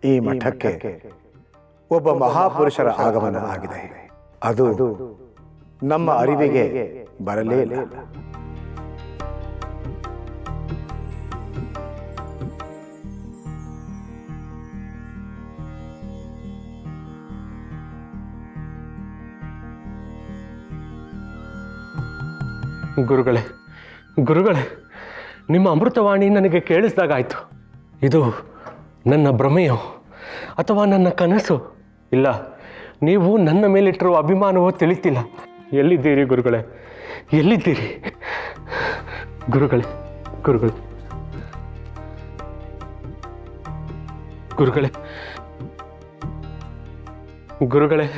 ಈ ಮಠಕ್ಕೆ ಒಬ್ಬ ಮಹಾಪುರುಷರ ಆಗಮನ ಆಗಿದೆ. ಅದು ನಮ್ಮ ಅರಿವಿಗೆ ಬರಲೇ ಇಲ್ಲ. ಗುರುಗಳೇ, ಗುರುಗಳೇ, ನಿಮ್ಮ ಅಮೃತವಾಣಿ ನನಗೆ ಕೇಳಿಸಿದಾಗಾಯಿತು. ಇದು ನನ್ನ ಭ್ರಮೆಯೋ ಅಥವಾ ನನ್ನ ಕನಸು? ಇಲ್ಲ, ನೀವು ನನ್ನ ಮೇಲಿಟ್ಟಿರುವ ಅಭಿಮಾನವೋ ತಿಳಿತಿಲ್ಲ. ಎಲ್ಲಿದ್ದೀರಿ ಗುರುಗಳೇ, ಎಲ್ಲಿದ್ದೀರಿ? ಗುರುಗಳೇ, ಗುರುಗಳೇ, ಗುರುಗಳೇ, ಗುರುಗಳೇ,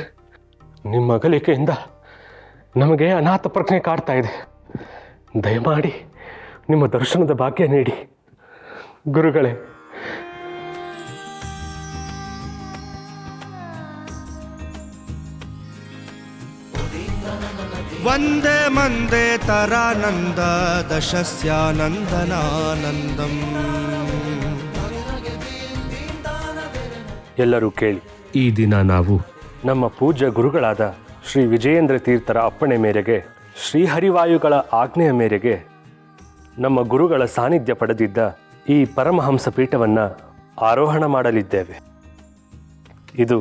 ನಿಮ್ಮ ಅಗಲಿಕೆಯಿಂದ ನಮಗೆ ಅನಾಥ ಪ್ರಜ್ಞೆ ಕಾಡ್ತಾ ಇದೆ. ದಯಮಾಡಿ ನಿಮ್ಮ ದರ್ಶನದ ಭಾಗ್ಯ ನೀಡಿ ಗುರುಗಳೇ. ವಂದೇ ಮಂದೇ ತರಾನಂದ ದಶಸ್ಯಾನಂದನಾನಂದಂ. ಎಲ್ಲರೂ ಕೇಳಿ, ಈ ದಿನ ನಾವು ನಮ್ಮ ಪೂಜ್ಯ ಗುರುಗಳಾದ ಶ್ರೀ ವಿಜಯೇಂದ್ರ ತೀರ್ಥರ ಅಪ್ಪಣೆ ಮೇರೆಗೆ, ಶ್ರೀಹರಿವಾಯುಗಳ ಆಜ್ಞೆಯ ಮೇರೆಗೆ ನಮ್ಮ ಗುರುಗಳ ಸಾನ್ನಿಧ್ಯ ಪಡೆದಿದ್ದ ಈ ಪರಮಹಂಸ ಪೀಠವನ್ನು ಆರೋಹಣ ಮಾಡಲಿದ್ದೇವೆ. ಇದು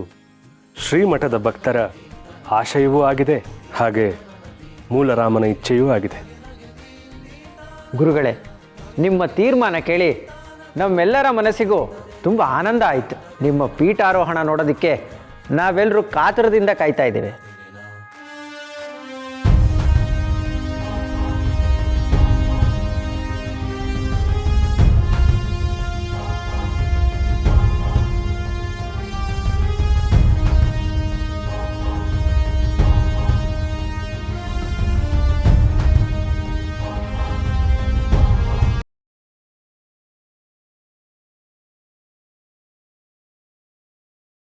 ಶ್ರೀಮಠದ ಭಕ್ತರ ಆಶಯವೂ ಆಗಿದೆ, ಹಾಗೆ ಮೂಲರಾಮನ ಇಚ್ಛೆಯೂ ಆಗಿದೆ. ಗುರುಗಳೇ, ನಿಮ್ಮ ತೀರ್ಮಾನ ಕೇಳಿ ನಮ್ಮೆಲ್ಲರ ಮನಸ್ಸಿಗೂ ತುಂಬ ಆನಂದ ಆಯಿತು. ನಿಮ್ಮ ಪೀಠಾರೋಹಣ ನೋಡೋದಕ್ಕೆ ನಾವೆಲ್ಲರೂ ಕಾತುರದಿಂದ ಕಾಯ್ತಾ ಇದ್ದೇವೆ.